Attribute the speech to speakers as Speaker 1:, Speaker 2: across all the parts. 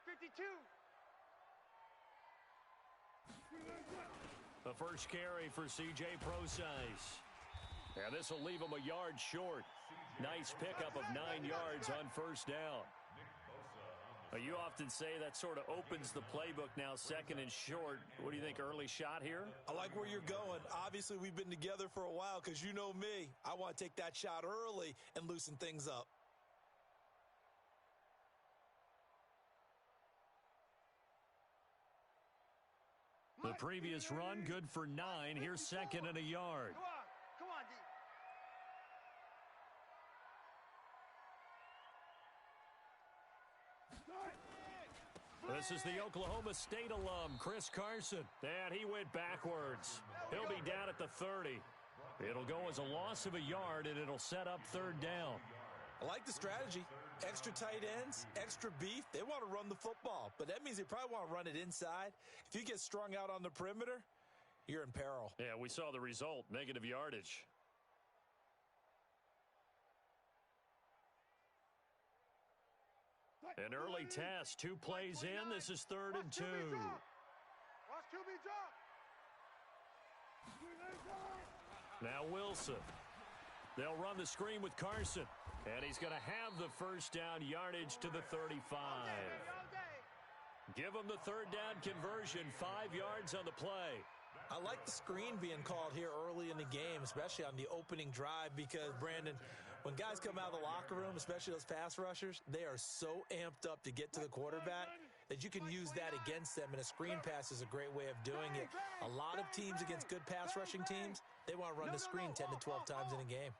Speaker 1: 52.
Speaker 2: The first carry for C.J. Procise. And this will leave him a yard short. Nice pickup of 9 yards on first down. You often say that sort of opens the playbook now, second and short. What do you think, early shot here?
Speaker 3: I like where you're going. Obviously, we've been together for a while because you know me. I want to take that shot early and loosen things up.
Speaker 2: The previous run, good for 9. Here's second and a yard.
Speaker 1: Come on, D.
Speaker 2: This is the Oklahoma State alum, Chris Carson. And he went backwards. He'll be down at the 30. It'll go as a loss of a yard, and it'll set up third down.
Speaker 3: I like the strategy. Extra tight ends, extra beef. They want to run the football, but that means they probably want to run it inside. If you get strung out on the perimeter, you're in peril.
Speaker 2: Yeah, we saw the result, negative yardage. An early test, 2 plays in. This is 3rd and 2.
Speaker 1: Watch QB drop.
Speaker 2: Now Wilson. They'll run the screen with Carson. And he's going to have the first down yardage to the 35. Give him the third down conversion, 5 yards on the play.
Speaker 3: I like the screen being called here early in the game, especially on the opening drive, because, Brandon, when guys come out of the locker room, especially those pass rushers, they are so amped up to get to the quarterback that you can use that against them, and a screen pass is a great way of doing it. A lot of teams against good pass rushing teams, they want to run the screen 10 to 12 times in a game.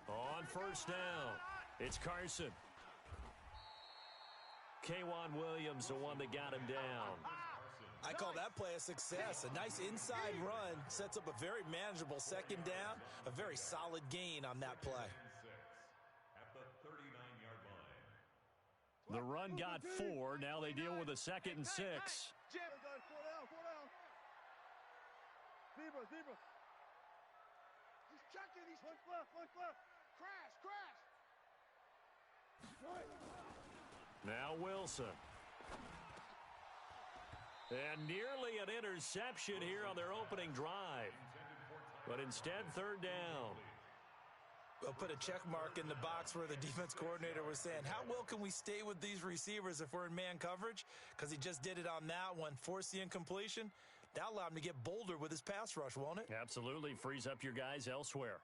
Speaker 2: On first down, it's Carson. K'Wan Williams, the one that got him down.
Speaker 3: I call that play a success. A nice inside run sets up a very manageable second down, a very solid gain on that play.
Speaker 4: At the 39-yard line.
Speaker 2: The run got 4. Now they deal with a 2nd and 6.
Speaker 1: Jim. 4 down. Zebra. He's checking. He's left. Crash.
Speaker 2: Now Wilson. And nearly an interception here on their opening drive. But instead, third down.
Speaker 3: We'll put a check mark in the box where the defense coordinator was saying, how well can we stay with these receivers if we're in man coverage? Because he just did it on that one. Force the incompletion. That allowed him to get bolder with his pass rush, won't it?
Speaker 2: Absolutely. Frees up your guys elsewhere.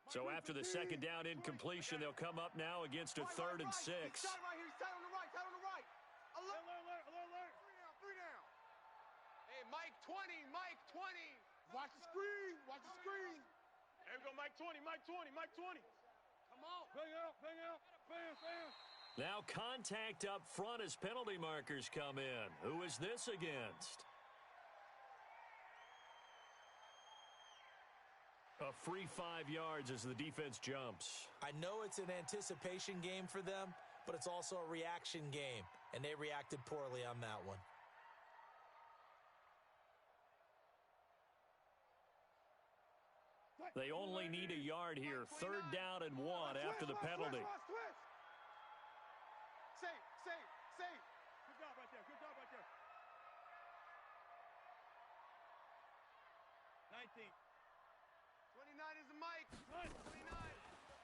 Speaker 2: So after the second down incompletion, they'll come up now against a 3rd and 6.
Speaker 1: He's right here. He's on the right. Alert. 3 down. Hey, Mike 20. Watch the screen. There we go, Mike 20. Come on. Bang out. Bam.
Speaker 2: Now contact up front as penalty markers come in. Who is this against? A free 5 yards as the defense jumps.
Speaker 3: I know it's an anticipation game for them, but it's also a reaction game, and they reacted poorly on that one.
Speaker 2: They only need a yard here. 3rd down and 1 after the penalty.
Speaker 1: Safe. Good job right there. 19. 29 is the mic. 29.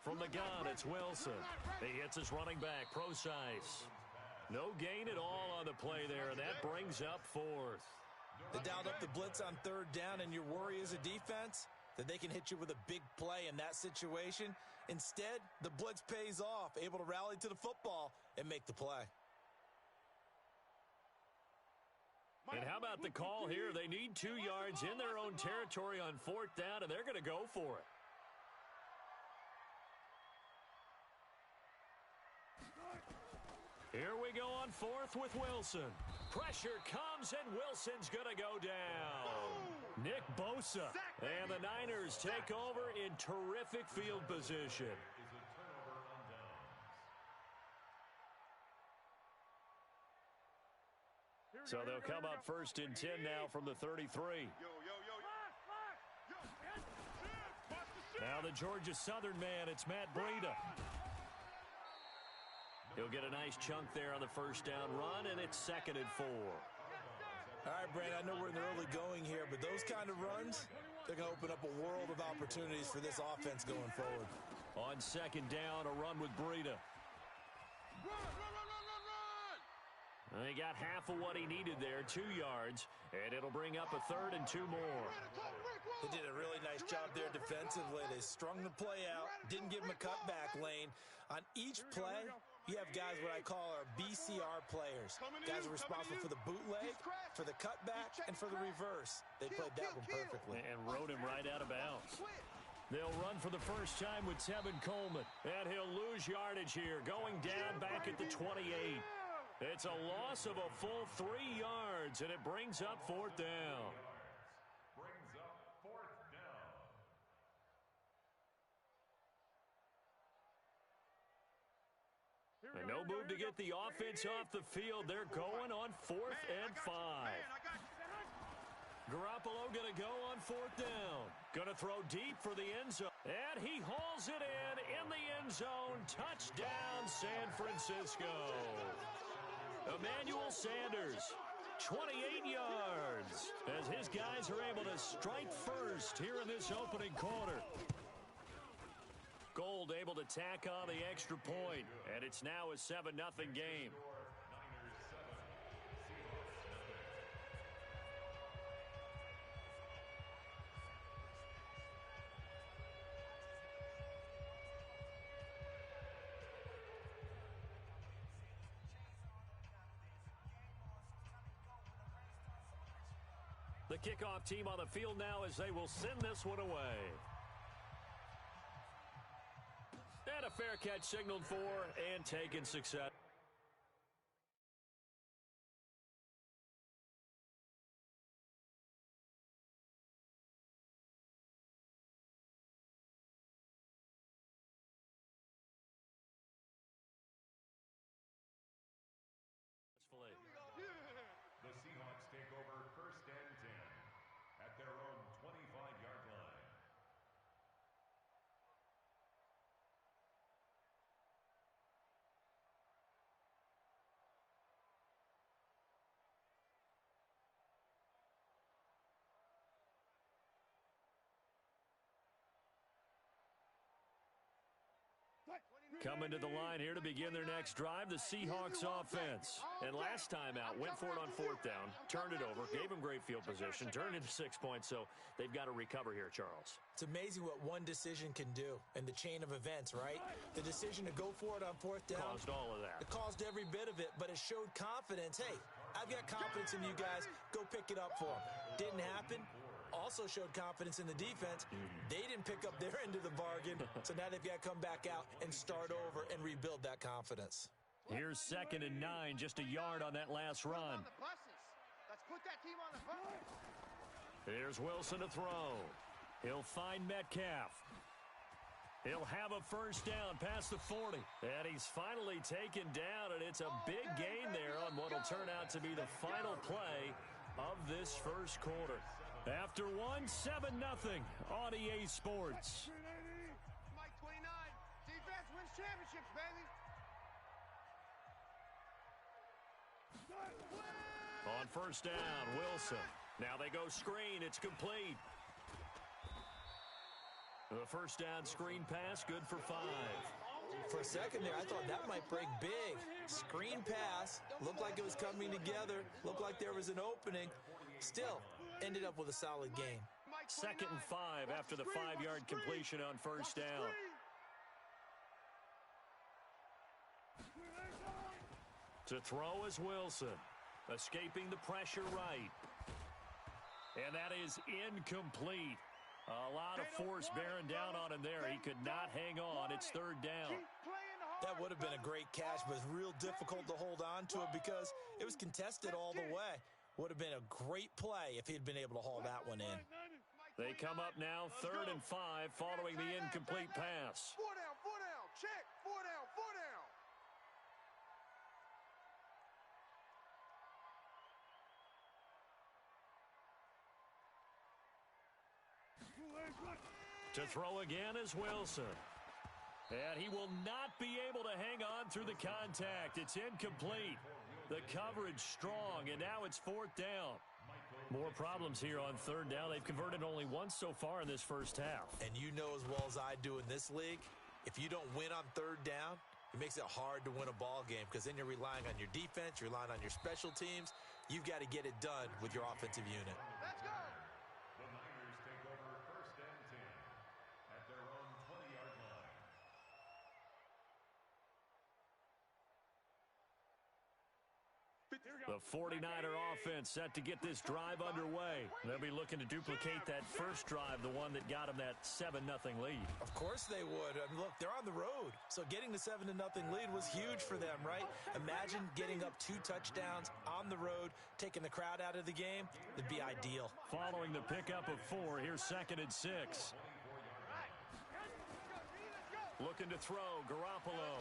Speaker 2: From the gun, it's Wilson. He hits his running back, Procise. No gain at all on the play there, and that brings up 4th.
Speaker 3: They dialed up the blitz on 3rd down, and your worry as a defense that they can hit you with a big play in that situation. Instead, the blitz pays off, able to rally to the football and make the play.
Speaker 2: And how about the call here? They need 2 yards in their own territory on 4th down, and they're going to go for it. Here we go on 4th with Wilson. Pressure comes, and Wilson's going to go down. Nick Bosa. And the Niners take over in terrific field position.
Speaker 1: Here
Speaker 2: So they'll come up 1st and 10 now from the 33. Now the Georgia Southern man, it's Matt Breida. He'll get a nice chunk there on the 1st down run, and it's 2nd and 4.
Speaker 3: All right, Brandon, I know we're in the early going here, but those kind of runs, they're going to open up a world of opportunities for this offense going forward.
Speaker 2: On 2nd down, a run with Breida. He got half of what he needed there, 2 yards, and it'll bring up a 3rd and 2 more.
Speaker 3: They did a really nice job there defensively. They strung the play out, didn't give him a cutback lane. On each play, you have guys what I call our BCR players. Guys are responsible for the bootleg, for the cutback, and for the reverse. They played that one perfectly.
Speaker 2: And rode him right out of bounds. They'll run for the first time with Tevin Coleman. And he'll lose yardage here, going down back at the 28. It's a loss of a full 3 yards, and it brings up 4th down.
Speaker 4: Brings up 4th down.
Speaker 2: And no move to get the offense off the field. They're going on 4th and 5. Garoppolo going to go on 4th down. Going to throw deep for the end zone. And he hauls it in the end zone. Touchdown, San Francisco. Emmanuel Sanders, 28 yards, as his guys are able to strike first here in this opening quarter. Gold able to tack on the extra point, and it's now a 7-0 game. The kickoff team on the field now as they will send this one away. And a fair catch signaled for and taken success.
Speaker 4: The Seahawks take over 1st and 10 at their own 25-yard line.
Speaker 2: Coming to the line here to begin their next drive, the Seahawks offense. And last time out, went for it on 4th down, turned it over, gave them great field position, turned into 6 points, so they've got to recover here, Charles.
Speaker 3: It's amazing what one decision can do in the chain of events, right? The decision to go for it on 4th down.
Speaker 2: Caused all of that.
Speaker 3: It caused every bit of it, but it showed confidence. Hey, I've got confidence in you guys. Go pick it up for them. Didn't happen. Also showed confidence in the defense. They didn't pick up their end of the bargain, so now they've got to come back out and start over and rebuild that confidence.
Speaker 2: Here's 2nd and 9, just a yard on that last run.
Speaker 1: Let's put that team on the bus.
Speaker 2: Here's Wilson to throw. He'll find Metcalf. He'll have a 1st down past the 40. And he's finally taken down, and it's a big gain there on what will turn out to be the final play of this first quarter. After one, 7-0 on EA Sports.
Speaker 1: Mike 29. Defense wins championships, baby.
Speaker 2: On 1st down, Wilson. Now they go screen. It's complete. The 1st down screen pass, good for 5.
Speaker 3: For a second there, I thought that might break big. Screen pass. Looked like it was coming together. Looked like there was an opening. Still, ended up with a solid game.
Speaker 2: 2nd and 5 after the 5-yard completion on 1st down. To throw is Wilson. Escaping the pressure right. And that is incomplete. A lot of force bearing down on him there. He could not hang on. It's 3rd down.
Speaker 3: That would have been a great catch, but it's real difficult to hold on to it because it was contested all the way. Would have been a great play if he'd been able to haul that one in.
Speaker 2: They come up now 3rd and 5 following the incomplete pass.
Speaker 1: 4 down, check, 4 down.
Speaker 2: To throw again is Wilson. And he will not be able to hang on through the contact. It's incomplete. The coverage strong, and now it's 4th down. More problems here on 3rd down. They've converted only once so far in this first half.
Speaker 3: And you know as well as I do in this league, if you don't win on 3rd down, it makes it hard to win a ball game because then you're relying on your defense, you're relying on your special teams. You've got to get it done with your offensive unit.
Speaker 1: Let's go.
Speaker 4: The Niners take over 1st and 10 at their own 20-yard line.
Speaker 2: The 49er offense set to get this drive underway. They'll be looking to duplicate that first drive, the one that got them that 7-0 lead.
Speaker 3: Of course they would. I mean, look, they're on the road, so getting the 7-0 lead was huge for them, right? Imagine getting up 2 touchdowns on the road, taking the crowd out of the game. It'd be ideal.
Speaker 2: Following the pickup of 4, here's 2nd and 6. Looking to throw, Garoppolo.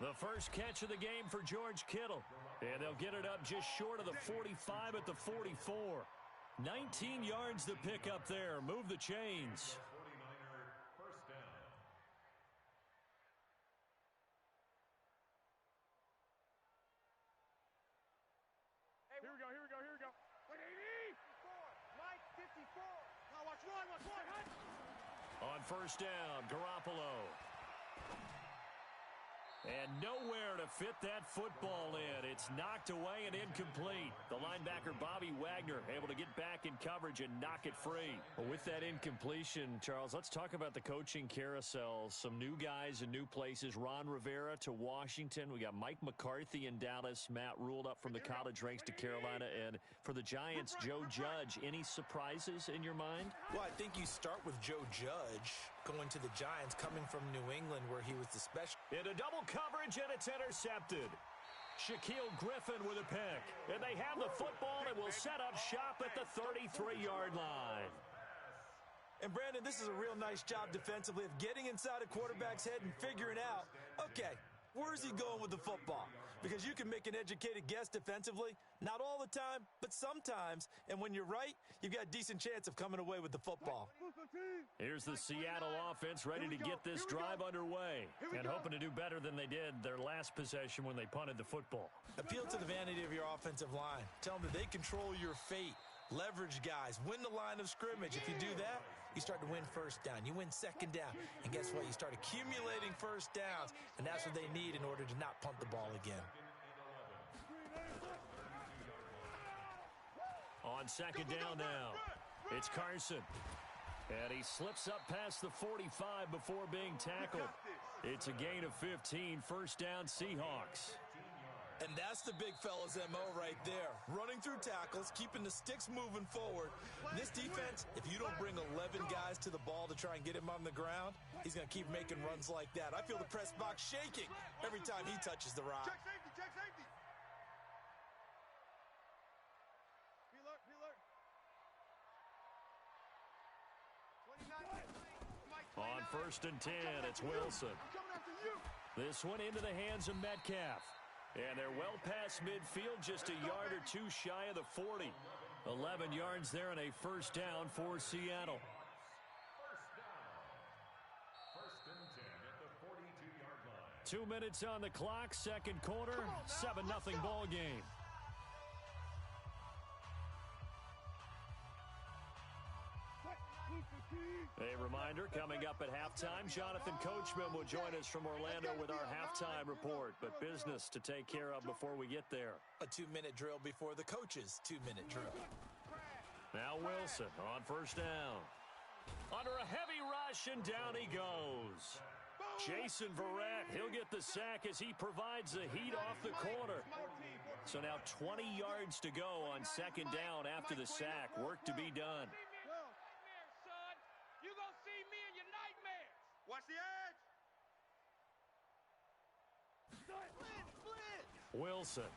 Speaker 2: The first catch of the game for George Kittle. And they'll get it up just short of the 45 at the 44. 19 yards to pick up there. Move the chains.
Speaker 4: 49er 1st down.
Speaker 1: Hey, here we go. Wait, 80. Mike, 54. Now watch one.
Speaker 2: On 1st down, Garoppolo. And nowhere to fit that football in. It's knocked away and incomplete. The linebacker, Bobby Wagner, able to get back in coverage and knock it free. Well, with that incompletion, Charles, let's talk about the coaching carousel. Some new guys in new places. Ron Rivera to Washington. We got Mike McCarthy in Dallas. Matt ruled up from the college ranks to Carolina. And for the Giants, Joe Judge. Any surprises in your mind?
Speaker 3: Well, I think you start with Joe Judge going to the Giants, coming from New England where he was the special.
Speaker 2: Into double coverage, and it's intercepted. Shaquille Griffin with a pick. And they have the football and will set up shop at the 33-yard line.
Speaker 3: And, Brandon, this is a real nice job defensively of getting inside a quarterback's head and figuring out, okay, where's he going with the football? Because you can make an educated guess defensively. Not all the time, but sometimes. And when you're right, you've got a decent chance of coming away with the football.
Speaker 2: Here's the Seattle offense ready to get this drive underway and hoping to do better than they did their last possession when they punted the football.
Speaker 3: Appeal to the vanity of your offensive line. Tell them that they control your fate. Leverage guys. Win the line of scrimmage. If you do that, you start to win 1st down. You win 2nd down. And guess what? You start accumulating 1st downs. And that's what they need in order to not punt the ball again.
Speaker 2: On 2nd down now, it's Carson. And he slips up past the 45 before being tackled. It's a gain of 15, 1st down Seahawks.
Speaker 3: And that's the big fella's MO right there. Running through tackles, keeping the sticks moving forward. This defense, if you don't bring 11 guys to the ball to try and get him on the ground, he's going to keep making runs like that. I feel the press box shaking every time he touches the rock.
Speaker 1: Check safety. Be alert. 29.
Speaker 2: On 1st and 10, it's Wilson.
Speaker 1: Coming after you.
Speaker 2: This one into the hands of Metcalf. And they're well past midfield, just a yard or 2 shy of the 40. 11 yards there and a 1st down for Seattle.
Speaker 4: 1st and 10 at the 42-yard line.
Speaker 2: 2 minutes on the clock, 2nd quarter, 7-0 ball game. A reminder, coming up at halftime, Jonathan Coachman will join us from Orlando with our halftime report. But business to take care of before we get there.
Speaker 3: A 2-minute drill before the coach's 2-minute drill.
Speaker 2: Now Wilson on 1st down. Under a heavy rush, and down he goes. Jason Verrett, he'll get the sack as he provides the heat off the corner. So now 20 yards to go on 2nd down after the sack. Work to be done.
Speaker 1: You're going to see me in your nightmares. Watch the edge. Split.
Speaker 2: Wilson.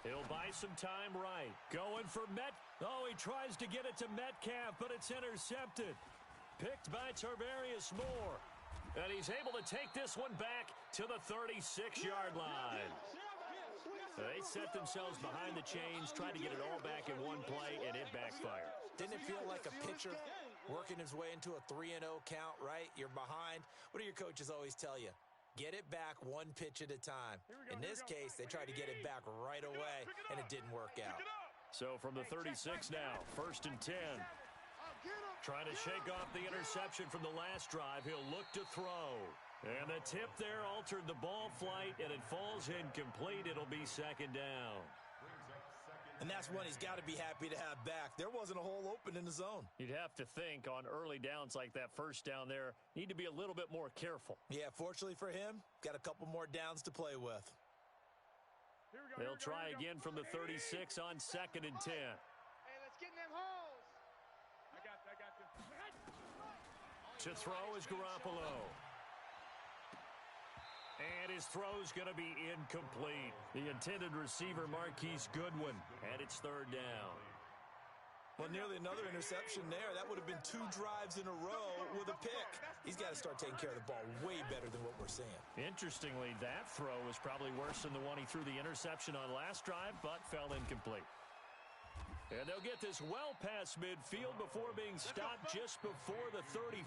Speaker 2: He'll buy some time right. Going for Oh, he tries to get it to Metcalf, but it's intercepted. Picked by Tarvarius Moore. And he's able to take this one back to the 36-yard line. They set themselves behind the chains, tried to get it all back in one play, and it backfired.
Speaker 3: Didn't it feel like a pitcher Working his way into a 3-0 count, right? You're behind. What do your coaches always tell you? Get it back one pitch at a time. In this case, they tried to get it back right away, and it didn't work out.
Speaker 2: So from the 36 now, 1st and 10. Trying to shake off the interception from the last drive. He'll look to throw. And the tip there altered the ball flight, and it falls incomplete. It'll be 2nd down.
Speaker 3: And that's one he's got to be happy to have back. There wasn't a hole open in the zone.
Speaker 2: You'd have to think on early downs like that 1st down there, need to be a little bit more careful.
Speaker 3: Yeah, fortunately for him, got a couple more downs to play with.
Speaker 2: They'll try again from the 36 on 2nd and 10.
Speaker 1: Hey, let's get in them holes. I got you.
Speaker 2: To throw is Garoppolo. And his throw's going to be incomplete. The intended receiver, Marquise Goodwin, and it's 3rd down.
Speaker 3: Well, nearly another interception there. That would have been 2 drives in a row with a pick. He's got to start taking care of the ball way better than what we're seeing.
Speaker 2: Interestingly, that throw was probably worse than the one he threw the interception on last drive, but fell incomplete. And they'll get this well past midfield before being stopped just before the 35.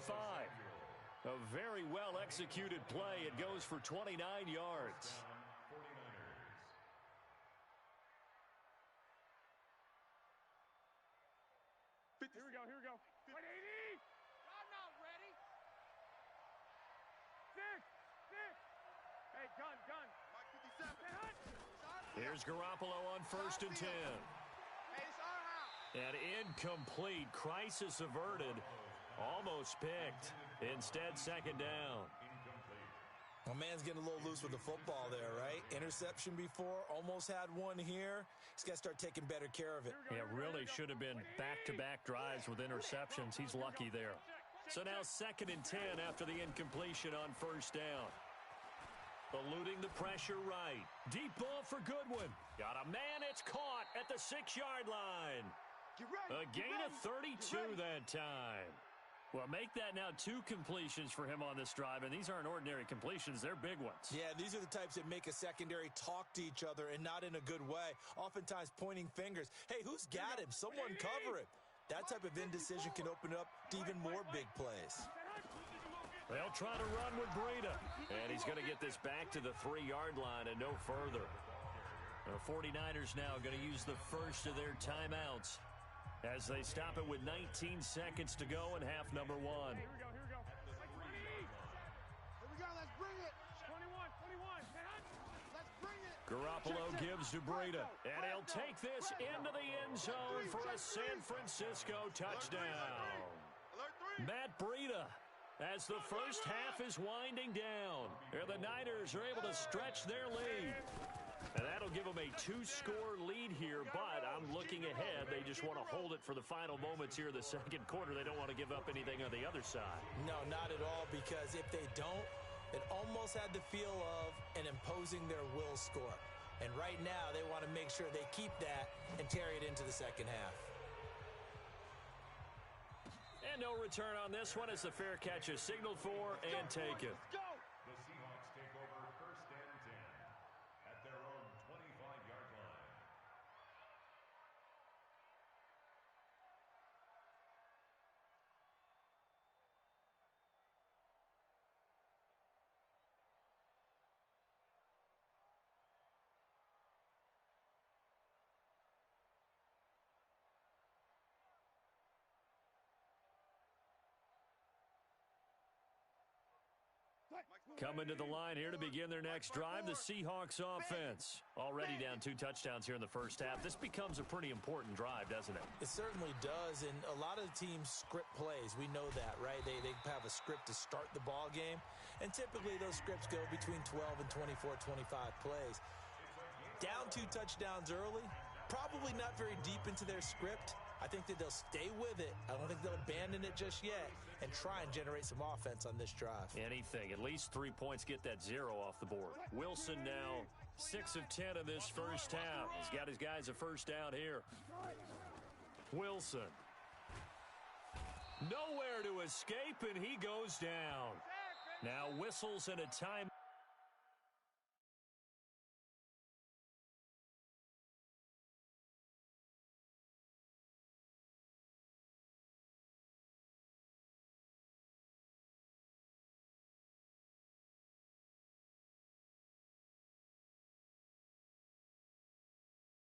Speaker 2: A very well-executed play. It goes for 29 yards.
Speaker 1: Here we go. 180. I'm not ready. 6. Hey, gun. Mike 57.
Speaker 2: Here's Garoppolo on 1st and 10.
Speaker 1: Hey, it's our house.
Speaker 2: And incomplete. Crisis averted. Almost picked. Instead, 2nd down.
Speaker 3: Well, man's getting a little loose with the football there, right? Interception before, almost had one here. He's got to start taking better care of it.
Speaker 2: Yeah, really should have been back-to-back drives with interceptions. He's lucky there. So now 2nd and 10 after the incompletion on 1st down. Eluding the pressure right. Deep ball for Goodwin. Got a man, it's caught at the 6-yard line. A gain of 32 that time. Well, make that now 2 completions for him on this drive, and these aren't ordinary completions. They're big ones.
Speaker 3: Yeah, these are the types that make a secondary talk to each other and not in a good way, oftentimes pointing fingers. Hey, who's got him? Someone cover him. That type of indecision can open up to even more big plays.
Speaker 2: They'll try to run with Breida, and he's going to get this back to the 3-yard line and no further. The 49ers now going to use the first of their timeouts as they stop it with 19 seconds to go in half number 1.
Speaker 1: Here we go. Let's bring it. 21. Let's bring it.
Speaker 2: Garoppolo gives to Breida, and he'll take this into the end zone for a San Francisco touchdown. Matt Breida, as the first half is winding down, the Niners are able to stretch their lead. And that'll give them a 2-score lead here, but I'm looking ahead. They just want to hold it for the final moments here in the 2nd quarter. They don't want to give up anything on the other side.
Speaker 3: No, not at all, because if they don't, it almost had the feel of an imposing their will score. And right now, they want to make sure they keep that and carry it into the 2nd half.
Speaker 2: And no return on this one as the fair catch is signaled for and taken.
Speaker 4: The Seahawks take over 1st and 10 at their own 25-yard line.
Speaker 2: Coming to the line here to begin their next drive, the Seahawks offense. Already down 2 touchdowns here in the first half. This becomes a pretty important drive, doesn't it?
Speaker 3: It certainly does, and a lot of the teams script plays. We know that, right? They have a script to start the ball game, and typically those scripts go between 12 and 24, 25 plays. Down 2 touchdowns early, probably not very deep into their script. I think that they'll stay with it. I don't think they'll abandon it just yet and try and generate some offense on this drive.
Speaker 2: Anything. At least 3 points, get that 0 off the board. Wilson now 6 of 10 in this first half. He's got his guys a first down here. Wilson. Nowhere to escape, and he goes down. Now whistles and a time.